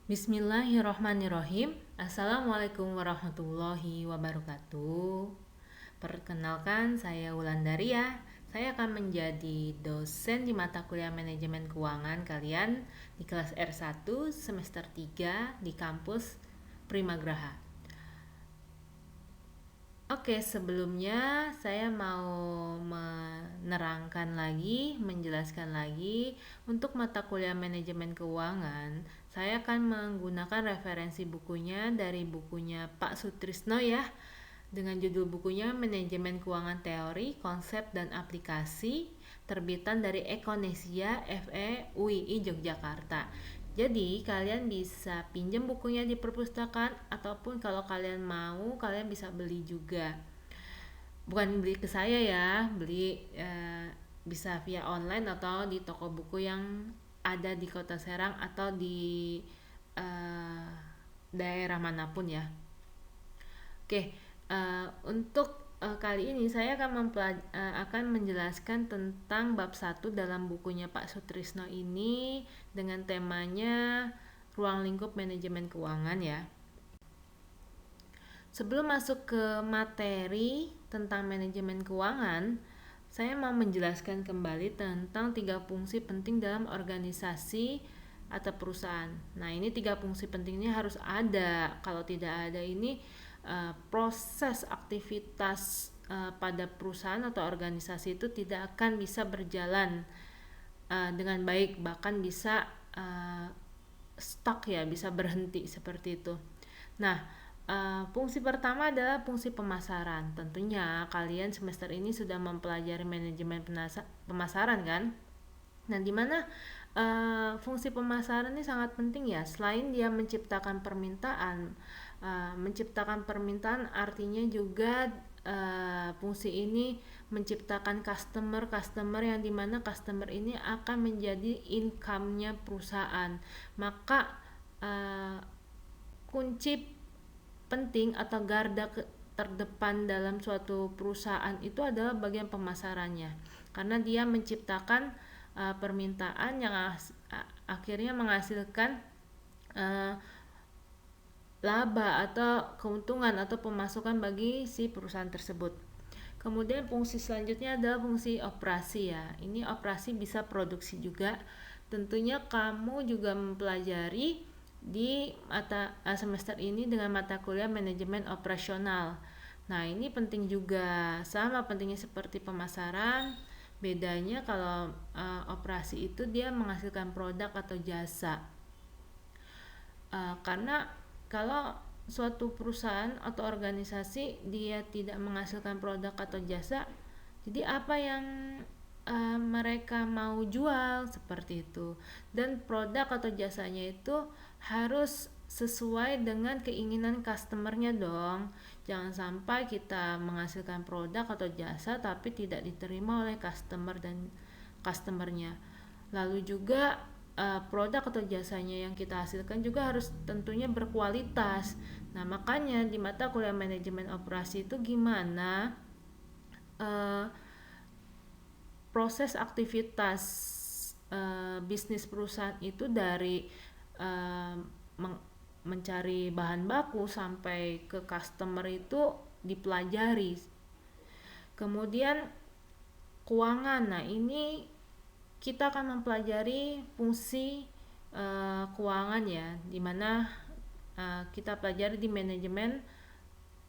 Bismillahirrohmanirrohim. Assalamualaikum warahmatullahi wabarakatuh. Perkenalkan, saya Wulandaria. Saya akan menjadi dosen di mata kuliah manajemen keuangan kalian di kelas R1 semester 3 di kampus Primagraha. Oke, sebelumnya saya mau menjelaskan lagi untuk mata kuliah manajemen keuangan. Saya akan menggunakan referensi bukunya dari bukunya Pak Sutrisno ya, dengan judul bukunya Manajemen Keuangan Teori, Konsep dan Aplikasi, terbitan dari Ekonesia FE UII Yogyakarta. Jadi kalian bisa pinjam bukunya di perpustakaan, ataupun kalau kalian mau kalian bisa beli juga. Bukan beli ke saya ya, beli bisa via online atau di toko buku yang ada di Kota Serang atau di eh, daerah manapun ya. Oke, untuk kali ini saya akan menjelaskan tentang bab 1 dalam bukunya Pak Sutrisno ini dengan temanya ruang lingkup manajemen keuangan ya. Sebelum masuk ke materi tentang manajemen keuangan, saya mau menjelaskan kembali tentang 3 fungsi penting dalam organisasi atau perusahaan. Nah, ini 3 fungsi pentingnya harus ada. Kalau tidak ada ini, proses aktivitas pada perusahaan atau organisasi itu tidak akan bisa berjalan dengan baik, bahkan bisa stuck ya, bisa berhenti seperti itu. Nah, fungsi pertama adalah fungsi pemasaran. Tentunya kalian semester ini sudah mempelajari manajemen pemasaran kan? Nah, di mana fungsi pemasaran ini sangat penting ya. Selain dia menciptakan permintaan artinya juga fungsi ini menciptakan customer yang dimana customer ini akan menjadi income-nya perusahaan. Maka kunci penting atau garda terdepan dalam suatu perusahaan itu adalah bagian pemasarannya, karena dia menciptakan permintaan yang akhirnya menghasilkan laba atau keuntungan atau pemasukan bagi si perusahaan tersebut. Kemudian fungsi selanjutnya adalah fungsi operasi ya. Ini operasi bisa produksi juga. Tentunya kamu juga mempelajari di semester ini dengan mata kuliah manajemen operasional. Nah, ini penting juga, sama pentingnya seperti pemasaran. Bedanya kalau operasi itu dia menghasilkan produk atau jasa. Karena kalau suatu perusahaan atau organisasi dia tidak menghasilkan produk atau jasa, jadi apa yang mereka mau jual seperti itu, dan produk atau jasanya itu harus sesuai dengan keinginan customernya dong. Jangan sampai kita menghasilkan produk atau jasa tapi tidak diterima oleh customernya. Lalu juga produk atau jasanya yang kita hasilkan juga harus tentunya berkualitas. Nah, makanya di mata kuliah manajemen operasi itu gimana proses aktivitas bisnis perusahaan itu dari mencari bahan baku sampai ke customer itu dipelajari. Kemudian keuangan. Nah, ini kita akan mempelajari fungsi keuangan ya, dimana kita pelajari di manajemen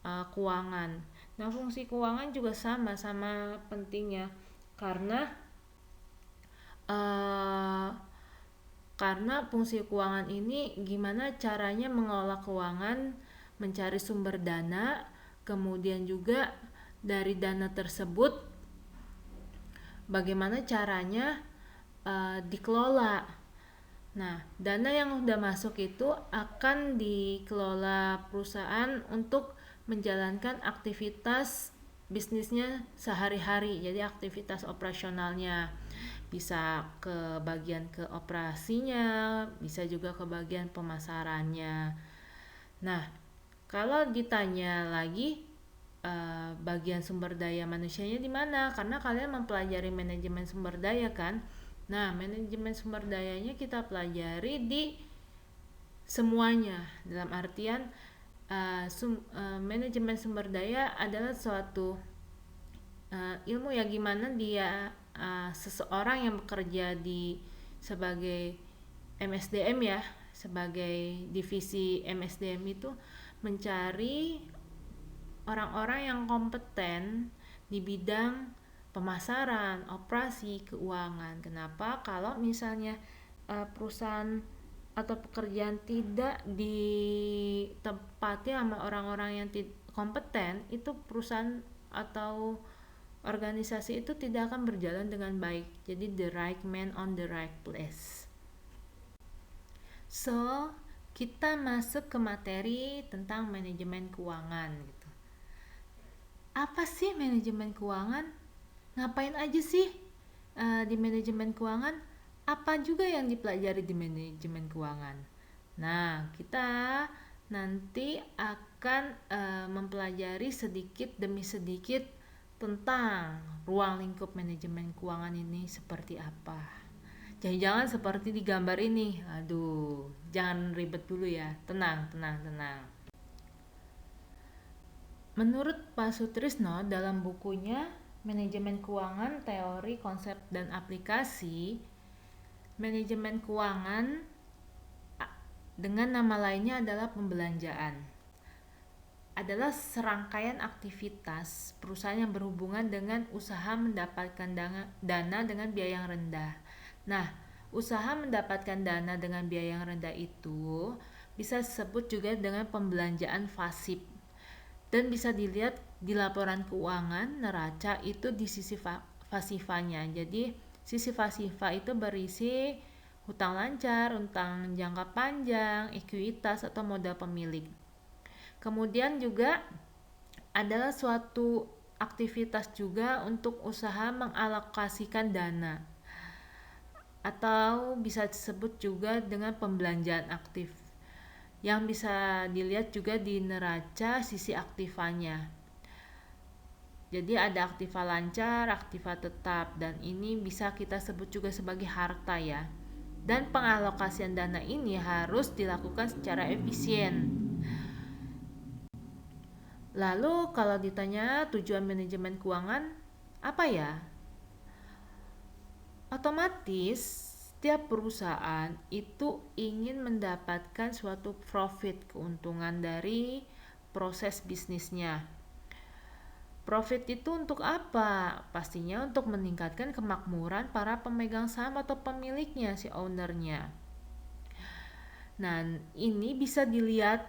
keuangan. Nah, fungsi keuangan juga sama-sama pentingnya karena fungsi keuangan ini gimana caranya mengelola keuangan, mencari sumber dana, kemudian juga dari dana tersebut bagaimana caranya dikelola. Nah, dana yang sudah masuk itu akan dikelola perusahaan untuk menjalankan aktivitas bisnisnya sehari-hari. Jadi aktivitas operasionalnya bisa ke bagian ke operasinya, bisa juga ke bagian pemasarannya. Nah, kalau ditanya lagi bagian sumber daya manusianya di mana? Karena kalian mempelajari manajemen sumber daya kan? Nah, manajemen sumber dayanya kita pelajari di semuanya, dalam artian manajemen sumber daya adalah suatu ilmu ya, gimana dia seseorang yang bekerja sebagai MSDM ya, sebagai divisi MSDM itu mencari orang-orang yang kompeten di bidang pemasaran, operasi, keuangan. Kenapa? Kalau misalnya perusahaan atau pekerjaan tidak ditempati sama orang-orang yang kompeten, itu perusahaan atau organisasi itu tidak akan berjalan dengan baik. Jadi the right man on the right place. So, kita masuk ke materi tentang manajemen keuangan gitu. Apa sih manajemen keuangan? Ngapain aja sih di manajemen keuangan? Apa juga yang dipelajari di manajemen keuangan? Nah, kita nanti akan mempelajari sedikit demi sedikit tentang ruang lingkup manajemen keuangan ini seperti apa. Jangan-jangan seperti di gambar ini. Aduh, jangan ribet dulu ya. Tenang. Menurut Pak Sutrisno dalam bukunya Manajemen Keuangan, Teori, Konsep, dan Aplikasi, manajemen keuangan dengan nama lainnya adalah pembelanjaan. Adalah serangkaian aktivitas perusahaan yang berhubungan dengan usaha mendapatkan dana dengan biaya yang rendah. Nah, usaha mendapatkan dana dengan biaya yang rendah itu bisa disebut juga dengan pembelanjaan pasif. Dan bisa dilihat di laporan keuangan neraca itu di sisi pasifanya. Jadi sisi pasifa itu berisi hutang lancar, hutang jangka panjang, ekuitas atau modal pemilik. Kemudian juga adalah suatu aktivitas juga untuk usaha mengalokasikan dana, atau bisa disebut juga dengan pembelanjaan aktif, yang bisa dilihat juga di neraca sisi aktivanya. Jadi ada aktiva lancar, aktiva tetap, dan ini bisa kita sebut juga sebagai harta ya. Dan pengalokasian dana ini harus dilakukan secara efisien. Lalu kalau ditanya tujuan manajemen keuangan apa ya? Otomatis setiap perusahaan itu ingin mendapatkan suatu profit, keuntungan dari proses bisnisnya. Profit itu untuk apa? Pastinya untuk meningkatkan kemakmuran para pemegang saham atau pemiliknya, si ownernya. Nah, ini bisa dilihat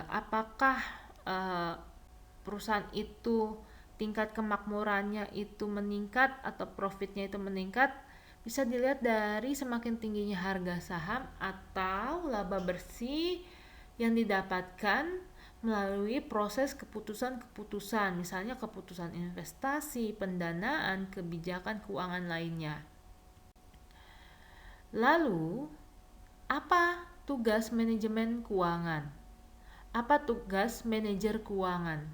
apakah perusahaan itu tingkat kemakmurannya itu meningkat atau profitnya itu meningkat, bisa dilihat dari semakin tingginya harga saham atau laba bersih yang didapatkan melalui proses keputusan-keputusan, misalnya keputusan investasi, pendanaan, kebijakan keuangan lainnya. Lalu, apa tugas manajemen keuangan? Apa tugas manajer keuangan?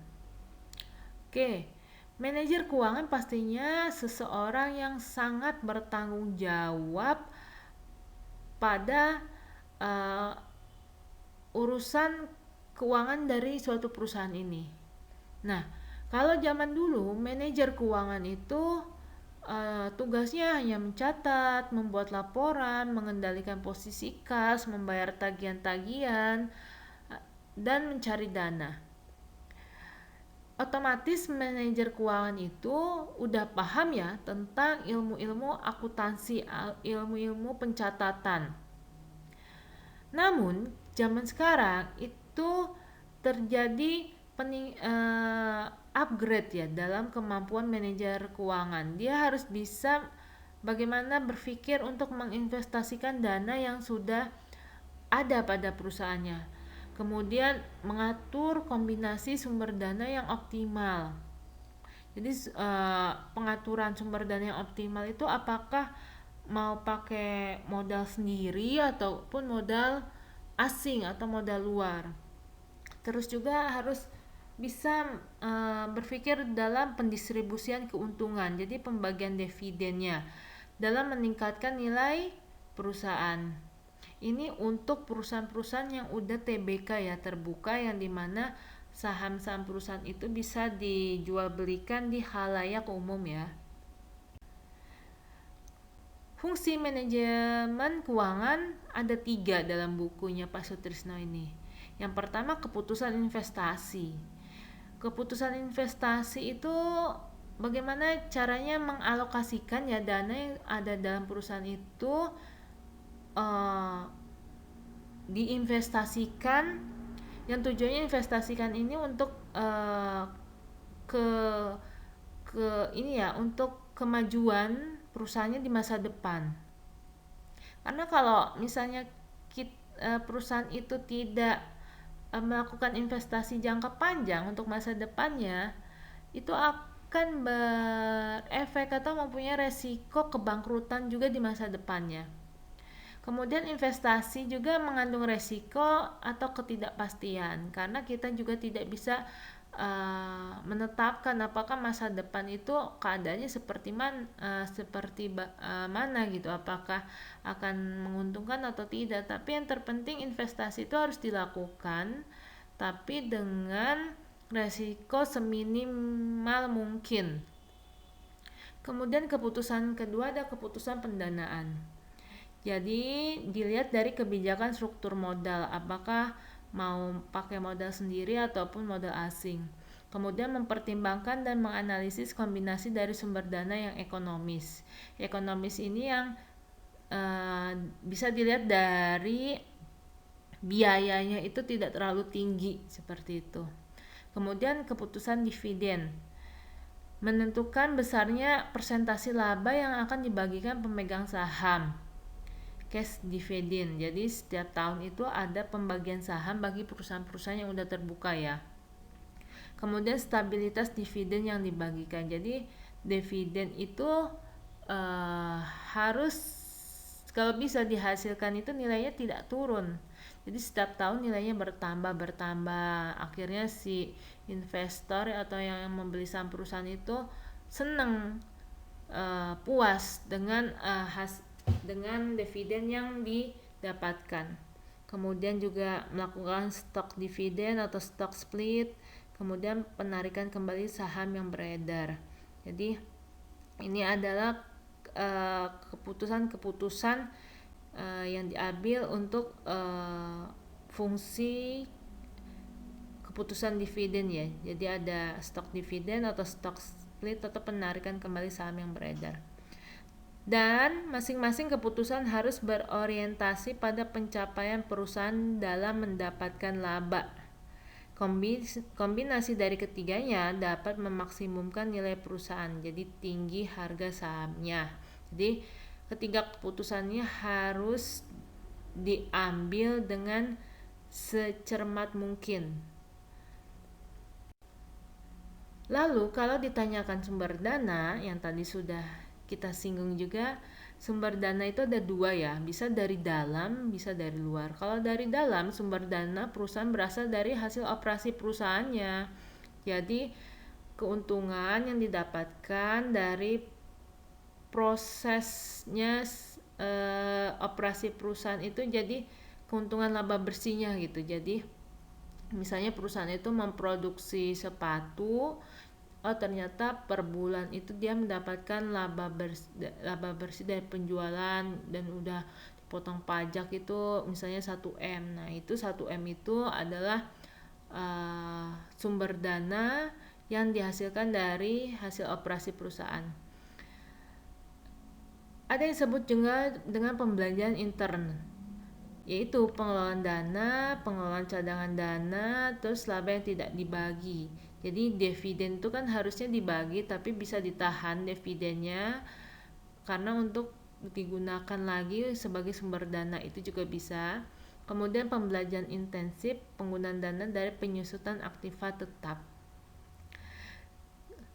Oke, manajer keuangan pastinya seseorang yang sangat bertanggung jawab pada urusan keuangan dari suatu perusahaan ini. Nah, kalau zaman dulu manajer keuangan itu tugasnya hanya mencatat, membuat laporan, mengendalikan posisi kas, membayar tagihan-tagihan, dan mencari dana. Otomatis manajer keuangan itu udah paham ya tentang ilmu-ilmu akuntansi, ilmu-ilmu pencatatan. Namun zaman sekarang itu terjadi upgrade ya dalam kemampuan manajer keuangan. Dia harus bisa bagaimana berpikir untuk menginvestasikan dana yang sudah ada pada perusahaannya. Kemudian mengatur kombinasi sumber dana yang optimal. Jadi pengaturan sumber dana yang optimal itu apakah mau pakai modal sendiri ataupun modal asing atau modal luar. Terus juga harus bisa berpikir dalam pendistribusian keuntungan, jadi pembagian dividennya dalam meningkatkan nilai perusahaan. Ini untuk perusahaan-perusahaan yang udah TBK ya, terbuka, yang dimana saham-saham perusahaan itu bisa dijual belikan di khalayak umum ya. Fungsi manajemen keuangan ada 3 dalam bukunya Pak Sutrisno ini. Yang pertama, keputusan investasi. Keputusan investasi itu bagaimana caranya mengalokasikan ya dana yang ada dalam perusahaan itu, uh, diinvestasikan, yang tujuannya investasikan ini untuk ke ke ini ya, untuk kemajuan perusahaannya di masa depan. Karena kalau misalnya perusahaan itu tidak melakukan investasi jangka panjang untuk masa depannya, itu akan berefek atau mempunyai resiko kebangkrutan juga di masa depannya. Kemudian investasi juga mengandung resiko atau ketidakpastian, karena kita juga tidak bisa menetapkan apakah masa depan itu keadaannya seperti mana gitu, apakah akan menguntungkan atau tidak. Tapi yang terpenting investasi itu harus dilakukan, tapi dengan resiko seminimal mungkin. Kemudian keputusan kedua ada keputusan pendanaan. Jadi dilihat dari kebijakan struktur modal, apakah mau pakai modal sendiri ataupun modal asing. Kemudian mempertimbangkan dan menganalisis kombinasi dari sumber dana yang ekonomis. Ekonomis ini yang bisa dilihat dari biayanya itu tidak terlalu tinggi, seperti itu. Kemudian keputusan dividen, menentukan besarnya persentase laba yang akan dibagikan pemegang saham, cash dividend. Jadi setiap tahun itu ada pembagian saham bagi perusahaan-perusahaan yang udah terbuka ya. Kemudian stabilitas dividen yang dibagikan. Jadi dividen itu harus, kalau bisa dihasilkan itu nilainya tidak turun. Jadi setiap tahun nilainya bertambah. Akhirnya si investor atau yang membeli saham perusahaan itu senang, puas dengan dengan dividen yang didapatkan. Kemudian juga melakukan stok dividen atau stok split, kemudian penarikan kembali saham yang beredar. Jadi ini adalah keputusan-keputusan yang diambil untuk fungsi keputusan dividen ya. Jadi ada stok dividen atau stok split atau penarikan kembali saham yang beredar. Dan masing-masing keputusan harus berorientasi pada pencapaian perusahaan dalam mendapatkan laba. Kombinasi dari ketiganya dapat memaksimumkan nilai perusahaan, jadi tinggi harga sahamnya. Jadi ketiga keputusannya harus diambil dengan secermat mungkin. Lalu kalau ditanyakan sumber dana, yang tadi sudah kita singgung juga, sumber dana itu ada 2 ya, bisa dari dalam, bisa dari luar. Kalau dari dalam, sumber dana perusahaan berasal dari hasil operasi perusahaannya. Jadi keuntungan yang didapatkan dari prosesnya operasi perusahaan itu jadi keuntungan laba bersihnya gitu. Jadi misalnya perusahaan itu memproduksi sepatu, ternyata per bulan itu dia mendapatkan laba bersih dari penjualan dan udah dipotong pajak itu misalnya 1M. Nah itu 1M itu adalah sumber dana yang dihasilkan dari hasil operasi perusahaan. Ada yang disebut juga dengan pembelanjaan intern, yaitu pengelolaan dana, pengelolaan cadangan dana, terus laba yang tidak dibagi. Jadi dividen itu kan harusnya dibagi, tapi bisa ditahan dividennya karena untuk digunakan lagi sebagai sumber dana, itu juga bisa. Kemudian pembelajaran intensif, penggunaan dana dari penyusutan aktiva tetap.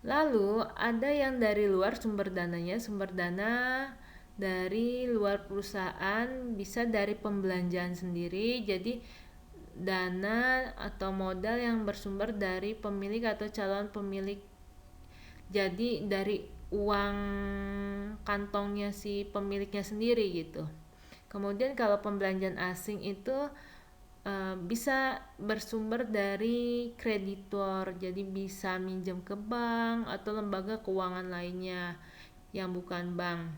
Lalu ada yang dari luar sumber dananya, sumber dana dari luar perusahaan bisa dari pembelanjaan sendiri. Jadi dana atau modal yang bersumber dari pemilik atau calon pemilik. Jadi dari uang kantongnya si pemiliknya sendiri gitu. Kemudian kalau pembelanjaan asing itu bisa bersumber dari kreditor, jadi bisa minjem ke bank atau lembaga keuangan lainnya yang bukan bank.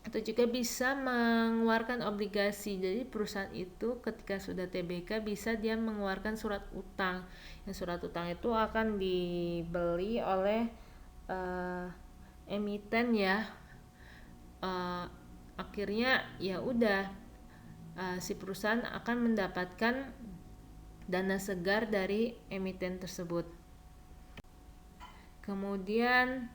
Atau juga bisa mengeluarkan obligasi. Jadi perusahaan itu ketika sudah TBK bisa dia mengeluarkan surat utang. Yang surat utang itu akan dibeli oleh emiten ya. Akhirnya ya udah si perusahaan akan mendapatkan dana segar dari emiten tersebut. Kemudian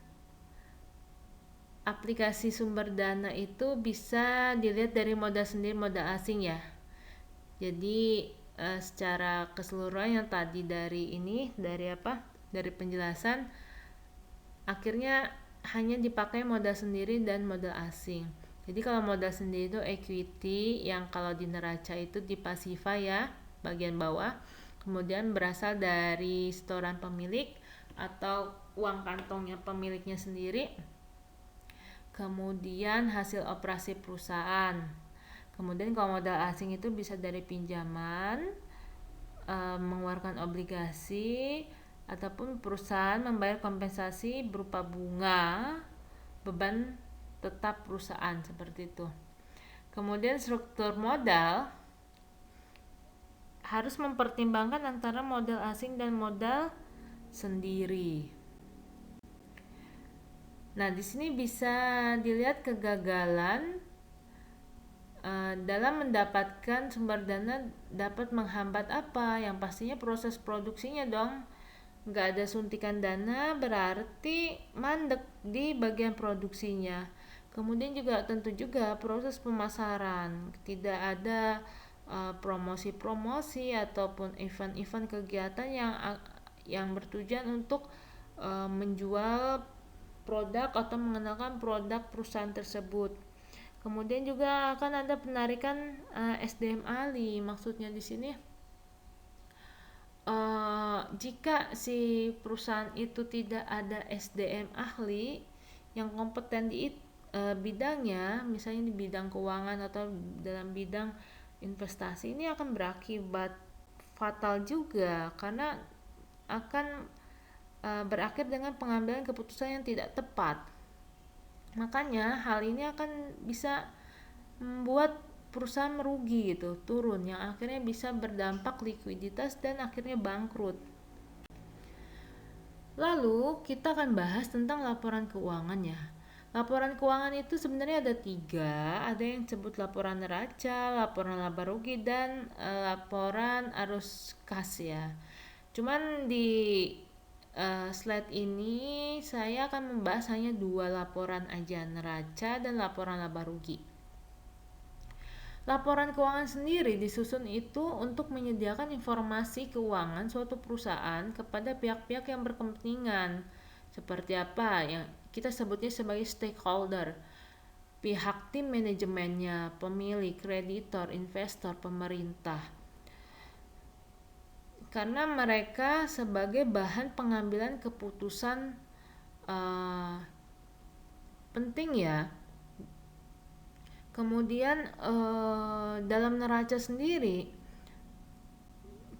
aplikasi sumber dana itu bisa dilihat dari modal sendiri, modal asing ya. Jadi secara keseluruhan yang tadi dari penjelasan, akhirnya hanya dipakai modal sendiri dan modal asing. Jadi kalau modal sendiri itu equity, yang kalau di neraca itu di pasiva ya, bagian bawah. Kemudian berasal dari setoran pemilik atau uang kantongnya pemiliknya sendiri. Kemudian hasil operasi perusahaan. Kemudian kalau modal asing itu bisa dari pinjaman, mengeluarkan obligasi, ataupun perusahaan membayar kompensasi berupa bunga beban tetap perusahaan, seperti itu. Kemudian struktur modal harus mempertimbangkan antara modal asing dan modal sendiri. Nah, di sini bisa dilihat kegagalan dalam mendapatkan sumber dana dapat menghambat apa? Yang pastinya proses produksinya dong. Nggak ada suntikan dana berarti mandek di bagian produksinya. Kemudian juga tentu juga proses pemasaran, tidak ada promosi-promosi ataupun event-event kegiatan yang bertujuan untuk menjual produk atau mengenalkan produk perusahaan tersebut. Kemudian juga akan ada penarikan SDM ahli. Maksudnya di sini jika si perusahaan itu tidak ada SDM ahli yang kompeten di bidangnya, misalnya di bidang keuangan atau dalam bidang investasi, ini akan berakibat fatal juga karena akan berakhir dengan pengambilan keputusan yang tidak tepat. Makanya hal ini akan bisa membuat perusahaan merugi gitu, turun, yang akhirnya bisa berdampak likuiditas dan akhirnya bangkrut. Lalu kita akan bahas tentang laporan keuangan ya. Laporan keuangan itu sebenarnya ada 3, ada yang disebut laporan neraca, laporan laba rugi, dan laporan arus kas ya. Cuman di slide ini saya akan membahas hanya 2 laporan aja, neraca dan laporan laba rugi. Laporan keuangan sendiri disusun itu untuk menyediakan informasi keuangan suatu perusahaan kepada pihak-pihak yang berkepentingan. Seperti apa? Yang kita sebutnya sebagai stakeholder. Pihak tim manajemennya, pemilik, kreditor, investor, pemerintah. Karena mereka sebagai bahan pengambilan keputusan penting ya. Kemudian dalam neraca sendiri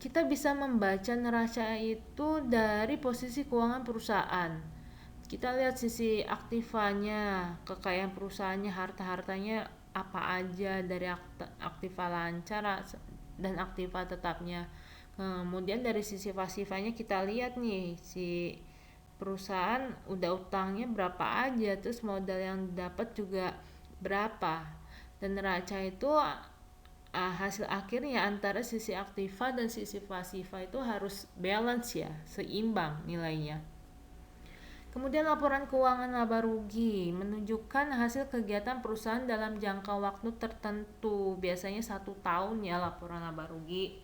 kita bisa membaca neraca itu dari posisi keuangan perusahaan. Kita lihat sisi aktivanya, kekayaan perusahaannya, harta-hartanya apa aja, dari aktiva lancar dan aktiva tetapnya. Kemudian dari sisi pasifanya kita lihat nih si perusahaan udah utangnya berapa aja, terus modal yang dapat juga berapa. Dan neraca itu hasil akhirnya antara sisi aktiva dan sisi pasiva itu harus balance ya, seimbang nilainya. Kemudian laporan keuangan laba rugi menunjukkan hasil kegiatan perusahaan dalam jangka waktu tertentu, biasanya 1 tahun ya laporan laba rugi,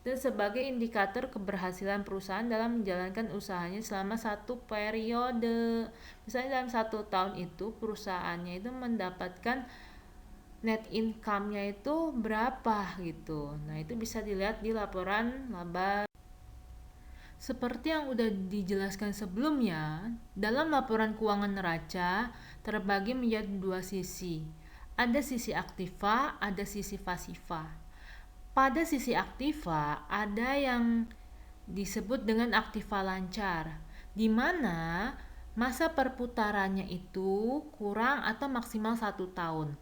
dan sebagai indikator keberhasilan perusahaan dalam menjalankan usahanya selama 1 periode. Misalnya dalam 1 tahun itu perusahaannya itu mendapatkan net income-nya itu berapa gitu. Nah, itu bisa dilihat di laporan laba. Seperti yang udah dijelaskan sebelumnya, dalam laporan keuangan neraca terbagi menjadi 2 sisi. Ada sisi aktiva, ada sisi pasiva. Pada sisi aktiva ada yang disebut dengan aktiva lancar, di mana masa perputarannya itu kurang atau maksimal 1 tahun.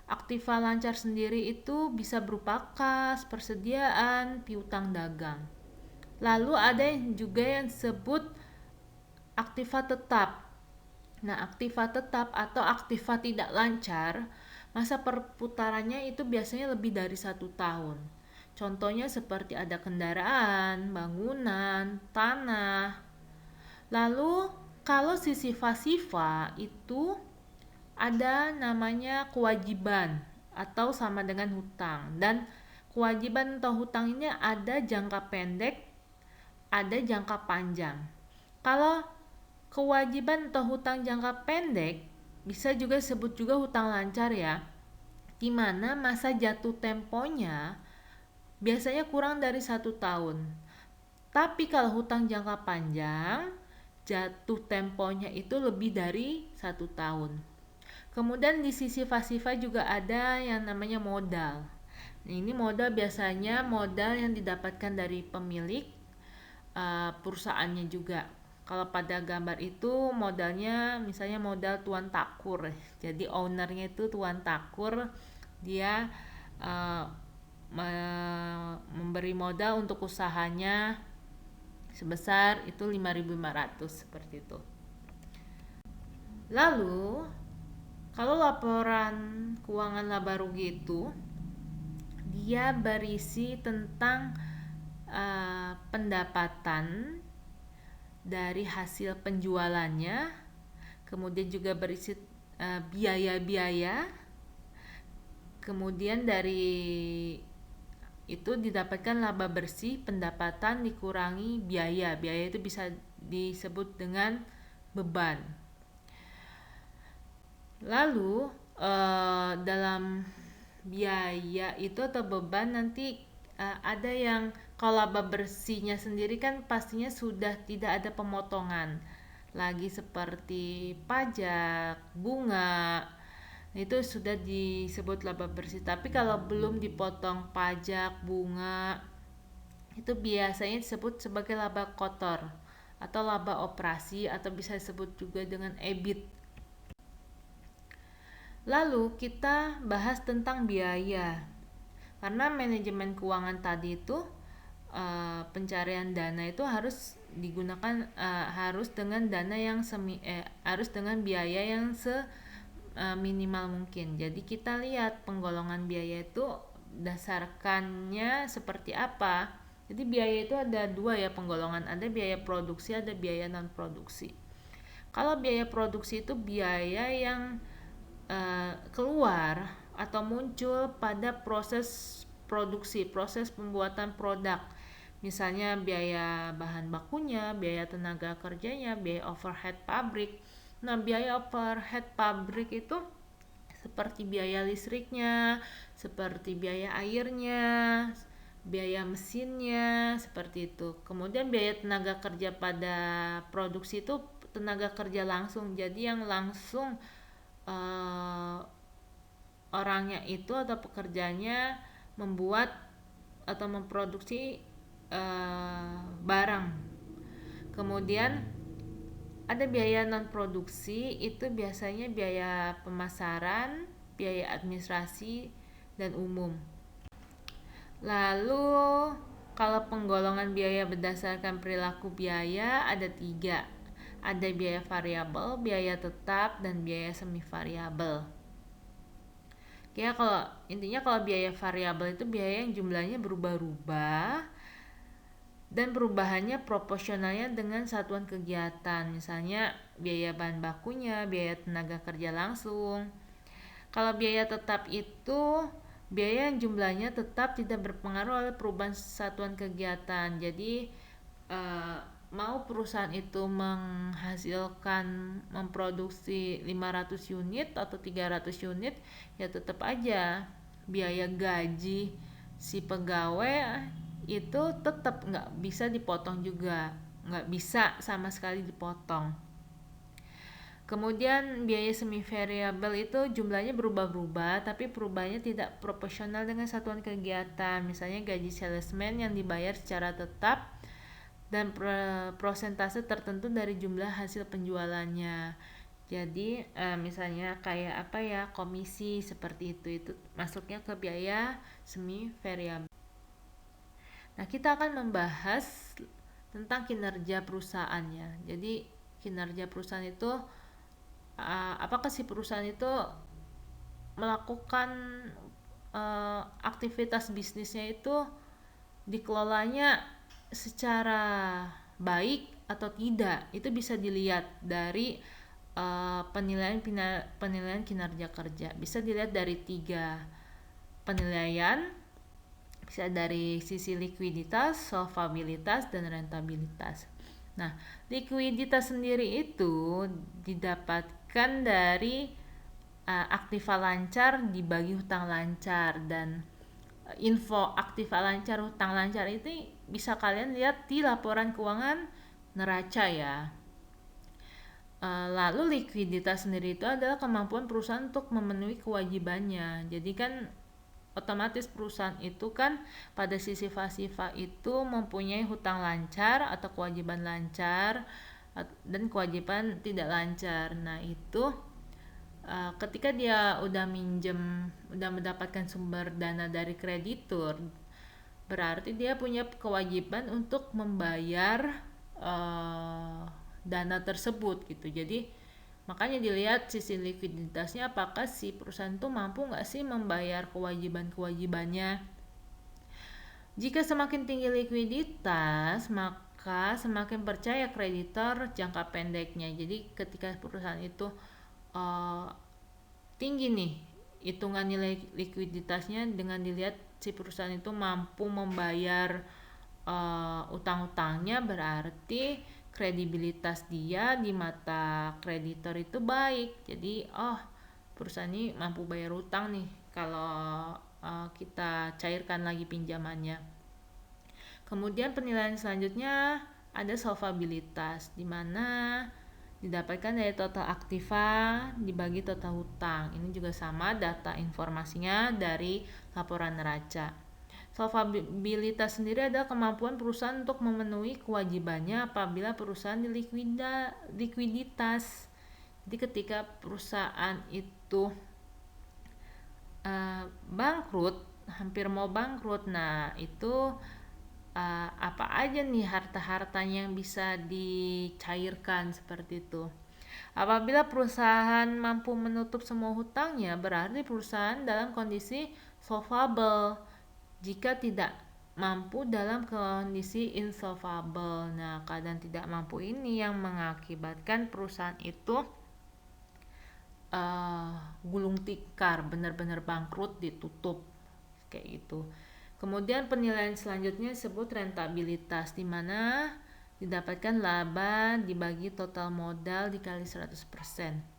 Aktiva lancar sendiri itu bisa berupa kas, persediaan, piutang dagang. Lalu ada yang juga yang disebut aktiva tetap. Nah, aktiva tetap atau aktiva tidak lancar, masa perputarannya itu biasanya lebih dari 1 tahun. Contohnya seperti ada kendaraan, bangunan, tanah. Lalu kalau sisi pasiva itu ada namanya kewajiban atau sama dengan hutang. Dan kewajiban atau hutang ini ada jangka pendek, ada jangka panjang. Kalau kewajiban atau hutang jangka pendek bisa juga disebut juga hutang lancar ya, di mana masa jatuh temponya biasanya kurang dari 1 tahun. Tapi kalau hutang jangka panjang, jatuh temponya itu lebih dari 1 tahun. Kemudian di sisi pasiva juga ada yang namanya modal. Nah, ini modal biasanya modal yang didapatkan dari pemilik perusahaannya juga. Kalau pada gambar itu modalnya misalnya modal tuan takur. Jadi ownernya itu tuan takur, dia memberi modal untuk usahanya sebesar itu 5.500 seperti itu. Lalu kalau laporan keuangan laba rugi itu dia berisi tentang pendapatan dari hasil penjualannya, kemudian juga berisi biaya-biaya, kemudian dari itu didapatkan laba bersih, pendapatan dikurangi biaya. Biaya itu bisa disebut dengan beban. Lalu dalam biaya itu atau beban nanti ada yang kalau laba bersihnya sendiri kan pastinya sudah tidak ada pemotongan lagi seperti pajak, bunga, itu sudah disebut laba bersih. Tapi kalau belum dipotong pajak, bunga, itu biasanya disebut sebagai laba kotor atau laba operasi atau bisa disebut juga dengan EBIT. Lalu kita bahas tentang biaya. Karena manajemen keuangan tadi itu pencarian dana itu harus digunakan harus dengan dana yang harus dengan biaya yang minimal mungkin. Jadi kita lihat penggolongan biaya itu dasarkannya seperti apa. Jadi biaya itu ada dua ya penggolongan, ada biaya produksi, ada biaya non produksi. Kalau biaya produksi itu biaya yang keluar atau muncul pada proses produksi, proses pembuatan produk. Misalnya biaya bahan bakunya, biaya tenaga kerjanya, biaya overhead pabrik. Nah, biaya overhead pabrik itu seperti biaya listriknya, seperti biaya airnya, biaya mesinnya, seperti itu. Kemudian biaya tenaga kerja pada produksi itu tenaga kerja langsung. Jadi yang langsung orangnya itu atau pekerjanya membuat atau memproduksi barang. Kemudian ada biaya non produksi, itu biasanya biaya pemasaran, biaya administrasi dan umum. Lalu kalau penggolongan biaya berdasarkan perilaku biaya ada 3. Ada biaya variabel, biaya tetap, dan biaya semi variabel. Ya, kalau biaya variabel itu biaya yang jumlahnya berubah-ubah dan perubahannya proporsionalnya dengan satuan kegiatan. Misalnya biaya bahan bakunya, biaya tenaga kerja langsung. Kalau biaya tetap itu biaya yang jumlahnya tetap tidak berpengaruh oleh perubahan satuan kegiatan. Jadi mau perusahaan itu memproduksi 500 unit atau 300 unit, ya tetap aja biaya gaji si pegawai itu tetap nggak bisa dipotong juga, nggak bisa sama sekali dipotong. Kemudian biaya semi variabel itu jumlahnya berubah-ubah, tapi perubahannya tidak proporsional dengan satuan kegiatan. Misalnya gaji salesman yang dibayar secara tetap dan prosentase tertentu dari jumlah hasil penjualannya. Jadi misalnya kayak apa ya, komisi seperti itu masuknya ke biaya semi variabel. Nah, kita akan membahas tentang kinerja perusahaannya. Jadi kinerja perusahaan itu apakah si perusahaan itu melakukan aktivitas bisnisnya itu dikelolanya secara baik atau tidak. Itu bisa dilihat dari penilaian kinerja kerja. Bisa dilihat dari 3 penilaian, bisa dari sisi likuiditas, solvabilitas, dan rentabilitas. Nah, likuiditas sendiri itu didapatkan dari aktiva lancar dibagi hutang lancar, dan info aktiva lancar hutang lancar itu bisa kalian lihat di laporan keuangan neraca ya. Lalu likuiditas sendiri itu adalah kemampuan perusahaan untuk memenuhi kewajibannya. Jadi kan otomatis perusahaan itu kan pada sisi pasifa itu mempunyai hutang lancar atau kewajiban lancar dan kewajiban tidak lancar. Nah, itu ketika dia udah mendapatkan sumber dana dari kreditur, berarti dia punya kewajiban untuk membayar dana tersebut gitu. Jadi makanya dilihat sisi likuiditasnya, apakah si perusahaan itu mampu nggak sih membayar kewajiban-kewajibannya. Jika semakin tinggi likuiditas, maka semakin percaya kreditor jangka pendeknya. Jadi ketika perusahaan itu tinggi nih hitungan nilai likuiditasnya, dengan dilihat si perusahaan itu mampu membayar utang-utangnya, berarti kredibilitas dia di mata kreditor itu baik. Jadi perusahaan ini mampu bayar utang nih kalau kita cairkan lagi pinjamannya. Kemudian penilaian selanjutnya ada solvabilitas, di mana didapatkan dari total aktiva dibagi total hutang. Ini juga sama, data informasinya dari laporan neraca. Solvabilitas sendiri adalah kemampuan perusahaan untuk memenuhi kewajibannya apabila perusahaan likuiditas. Jadi ketika perusahaan itu bangkrut, hampir mau bangkrut, nah itu apa aja nih harta-hartanya yang bisa dicairkan seperti itu. Apabila perusahaan mampu menutup semua hutangnya, berarti perusahaan dalam kondisi solvable. Jika tidak mampu, dalam kondisi insolvable. Nah, keadaan tidak mampu ini yang mengakibatkan perusahaan itu gulung tikar, benar-benar bangkrut, ditutup kayak gitu. Kemudian penilaian selanjutnya disebut rentabilitas, di mana didapatkan laba dibagi total modal dikali 100%.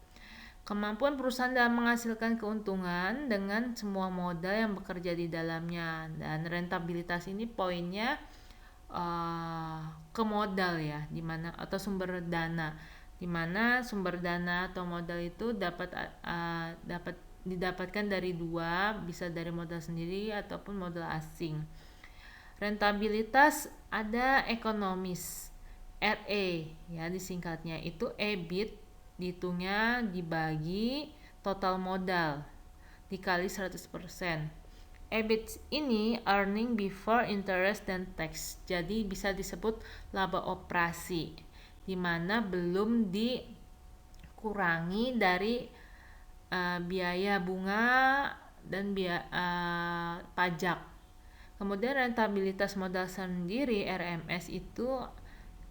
Kemampuan perusahaan dalam menghasilkan keuntungan dengan semua modal yang bekerja di dalamnya. Dan rentabilitas ini poinnya ke modal ya, dimana atau sumber dana, dimana sumber dana atau modal itu dapat didapatkan dari 2, bisa dari modal sendiri ataupun modal asing. Rentabilitas ada ekonomis, RA ya disingkatnya, itu EBIT dihitungnya dibagi total modal dikali 100%. EBIT ini earning before interest dan tax, jadi bisa disebut laba operasi, dimana belum dikurangi dari biaya bunga dan pajak. Kemudian rentabilitas modal sendiri, RMS, itu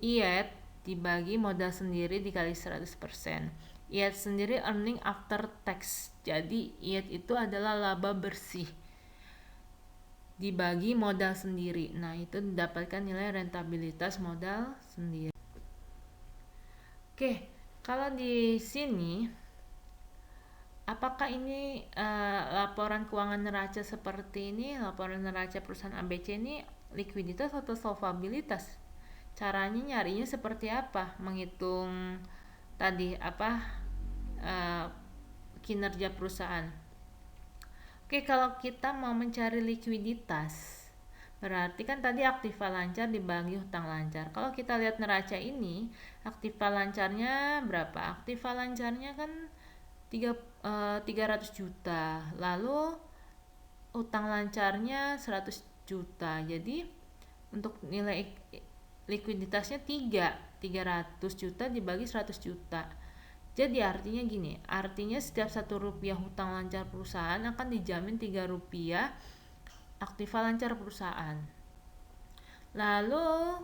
IET dibagi modal sendiri dikali 100%. IET sendiri earning after tax, jadi IET itu adalah laba bersih dibagi modal sendiri. Nah, itu didapatkan nilai rentabilitas modal sendiri. Oke, kalau di sini apakah ini laporan keuangan neraca seperti ini, laporan neraca perusahaan ABC ini likuiditas atau solvabilitas? Caranya nyarinya seperti apa? Menghitung tadi kinerja perusahaan. Oke, kalau kita mau mencari likuiditas, berarti kan tadi aktiva lancar dibagi hutang lancar. Kalau kita lihat neraca ini, aktiva lancarnya berapa? Aktiva lancarnya kan 300 juta. Lalu hutang lancarnya 100 juta. Jadi untuk nilai likuiditasnya 300 juta dibagi 100 juta. Jadi artinya gini, artinya setiap 1 rupiah hutang lancar perusahaan akan dijamin 3 rupiah aktiva lancar perusahaan. Lalu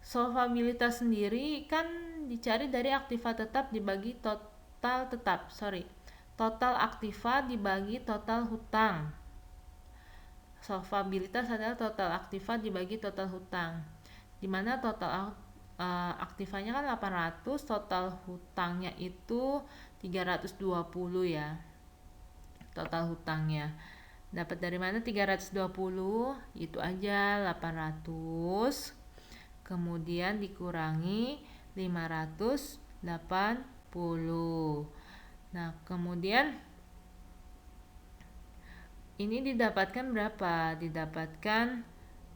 solvabilitas sendiri kan dicari dari aktiva tetap dibagi total aktiva dibagi total hutang. Solvabilitas adalah total aktiva dibagi total hutang, dimana total aktivanya kan 800, total hutangnya itu 320 ya. Total hutangnya dapat dari mana 320? Itu aja 800 kemudian dikurangi 580. Nah, kemudian ini didapatkan berapa? Didapatkan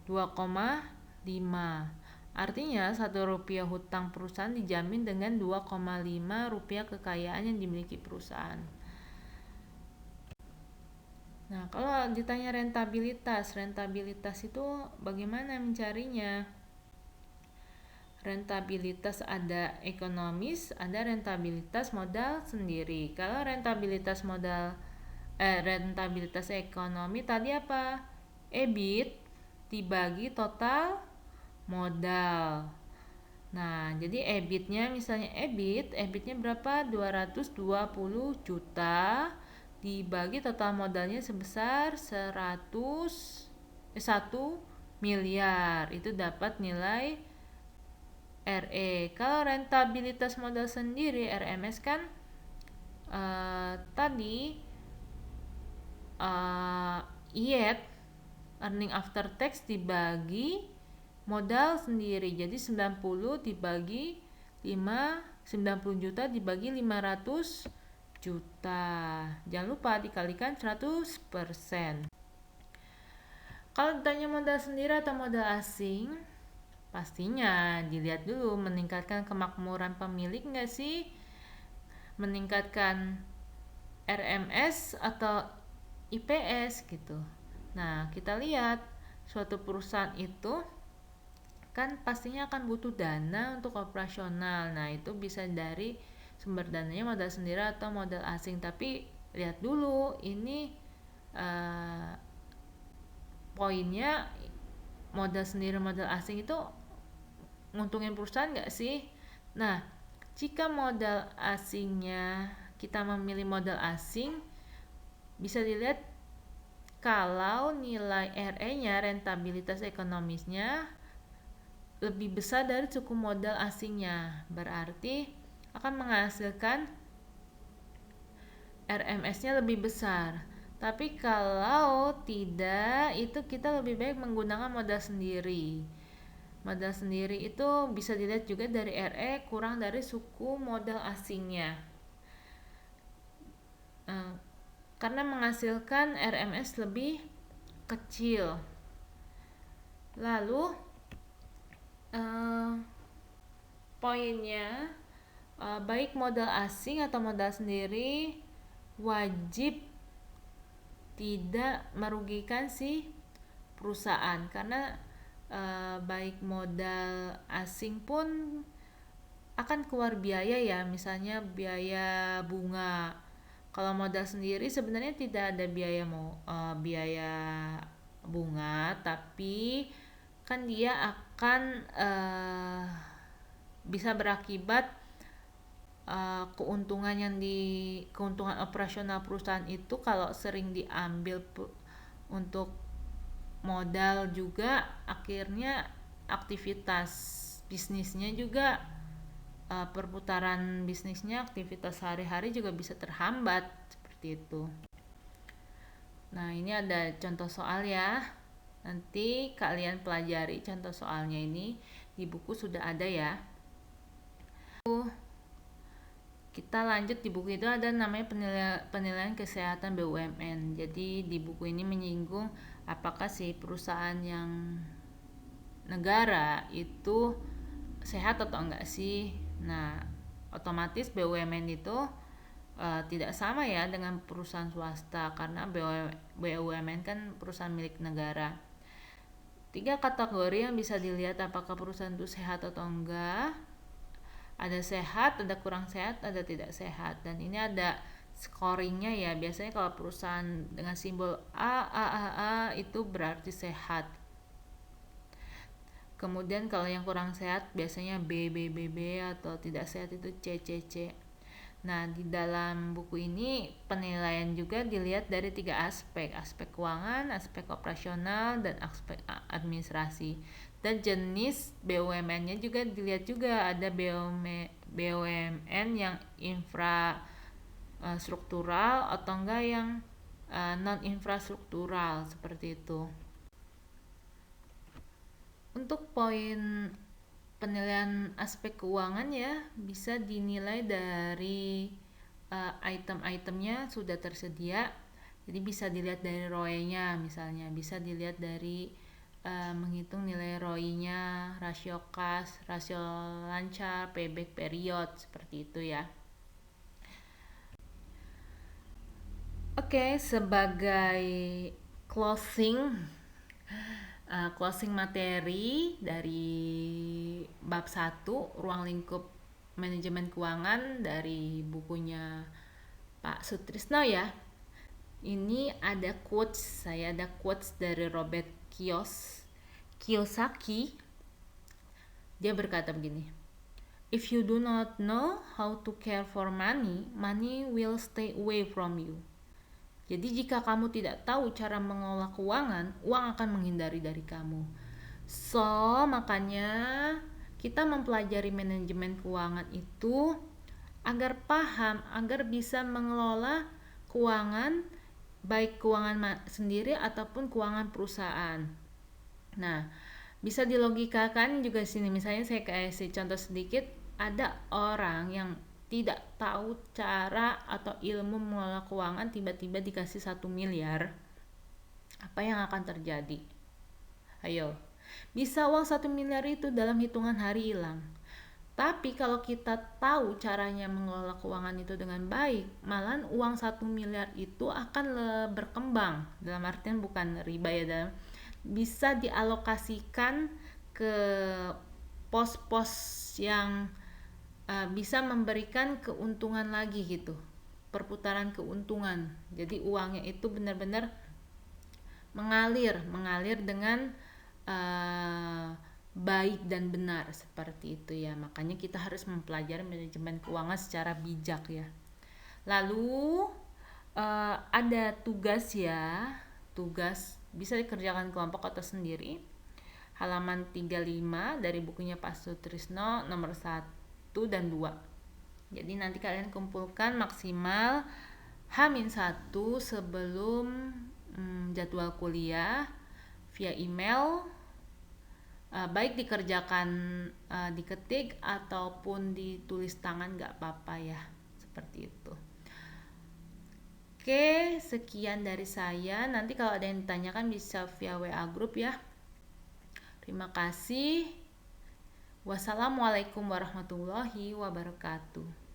2,5. Artinya 1 rupiah hutang perusahaan dijamin dengan 2,5 rupiah kekayaan yang dimiliki perusahaan. Nah, kalau ditanya rentabilitas itu bagaimana mencarinya? Rentabilitas ada ekonomis, ada rentabilitas modal sendiri. Kalau rentabilitas ekonomi tadi apa? EBIT dibagi total modal. Nah, jadi EBIT-nya berapa? 220 juta dibagi total modalnya sebesar 1 miliar. Itu dapat nilai RE. Kalau rentabilitas modal sendiri RMS kan tadi IET, earning after tax dibagi modal sendiri. Jadi 90 dibagi 90 juta dibagi 500 juta. Jangan lupa dikalikan 100%. Kalau ditanya modal sendiri atau modal asing, pastinya dilihat dulu meningkatkan kemakmuran pemilik nggak sih? Meningkatkan RMS atau IPS gitu. Nah, kita lihat suatu perusahaan itu kan pastinya akan butuh dana untuk operasional. Nah, itu bisa dari sumber dananya modal sendiri atau modal asing. Tapi lihat dulu ini poinnya, modal sendiri modal asing itu nguntungin perusahaan nggak sih? Nah, jika modal asingnya kita memilih modal asing, bisa dilihat kalau nilai RE-nya, rentabilitas ekonomisnya lebih besar dari suku modal asingnya, berarti akan menghasilkan RMS-nya lebih besar. Tapi kalau tidak, itu kita lebih baik menggunakan modal sendiri. Modal sendiri itu bisa dilihat juga dari RE kurang dari suku modal asingnya, karena menghasilkan RMS lebih kecil. Lalu poinnya, baik modal asing atau modal sendiri wajib tidak merugikan si perusahaan, karena baik modal asing pun akan keluar biaya ya, misalnya biaya bunga. Kalau modal sendiri sebenarnya tidak ada biaya bunga, tapi kan dia akan bisa berakibat keuntungan operasional perusahaan itu kalau sering diambil untuk modal juga, akhirnya aktivitas bisnisnya juga, perputaran bisnisnya, aktivitas sehari-hari juga bisa terhambat seperti itu. Nah, ini ada contoh soal ya. Nanti kalian pelajari contoh soalnya, ini di buku sudah ada ya. Kita lanjut, di buku itu ada namanya penilaian kesehatan BUMN. Jadi di buku ini menyinggung apakah si perusahaan yang negara itu sehat atau enggak sih. Nah, otomatis BUMN itu tidak sama ya dengan perusahaan swasta, karena BUMN kan perusahaan milik negara. 3 kategori yang bisa dilihat apakah perusahaan itu sehat atau enggak. Ada sehat, ada kurang sehat, ada tidak sehat. Dan ini ada scoringnya ya. Biasanya kalau perusahaan dengan simbol A itu berarti sehat. Kemudian kalau yang kurang sehat biasanya B, atau tidak sehat itu C. Nah, di dalam buku ini penilaian juga dilihat dari 3 aspek keuangan, aspek operasional, dan aspek administrasi. Dan jenis BUMN-nya juga dilihat juga, ada BUMN yang infrastruktural atau enggak yang non infrastruktural seperti itu. Untuk poin penilaian aspek keuangan ya, bisa dinilai dari item-itemnya sudah tersedia. Jadi bisa dilihat dari ROE-nya misalnya, bisa dilihat dari menghitung nilai ROI-nya, rasio kas, rasio lancar, payback period, seperti itu ya. Oke, sebagai closing materi dari bab 1 ruang lingkup manajemen keuangan dari bukunya Pak Sutrisno ya. Ini ada quotes dari Robert Kiyosaki. Dia berkata begini, "If you do not know how to care for money, money will stay away from you." Jadi jika kamu tidak tahu cara mengelola keuangan, uang akan menghindari dari kamu. So, makanya kita mempelajari manajemen keuangan itu agar paham, agar bisa mengelola keuangan, baik keuangan sendiri ataupun keuangan perusahaan. Nah, bisa dilogikakan juga sini. Misalnya saya kasih contoh sedikit, ada orang yang tidak tahu cara atau ilmu mengelola keuangan, tiba-tiba dikasih 1 miliar. Apa yang akan terjadi? Ayo, bisa uang 1 miliar itu dalam hitungan hari hilang. Tapi kalau kita tahu caranya mengelola keuangan itu dengan baik, malahan uang 1 miliar itu akan berkembang. Dalam artian bukan riba ya, bisa dialokasikan ke pos-pos yang bisa memberikan keuntungan lagi gitu, perputaran keuntungan. Jadi uangnya itu benar-benar mengalir dengan baik dan benar, seperti itu ya. Makanya kita harus mempelajari manajemen keuangan secara bijak ya. Lalu ada tugas bisa dikerjakan kelompok atau sendiri. Halaman 35 dari bukunya Pak Sutrisno nomor 1 dan 2. Jadi nanti kalian kumpulkan maksimal H-1 sebelum jadwal kuliah via email, baik dikerjakan diketik ataupun ditulis tangan, gak apa-apa ya, seperti itu. Oke, sekian dari saya. Nanti kalau ada yang ditanyakan bisa via WA group ya. Terima kasih. Wassalamualaikum warahmatullahi wabarakatuh.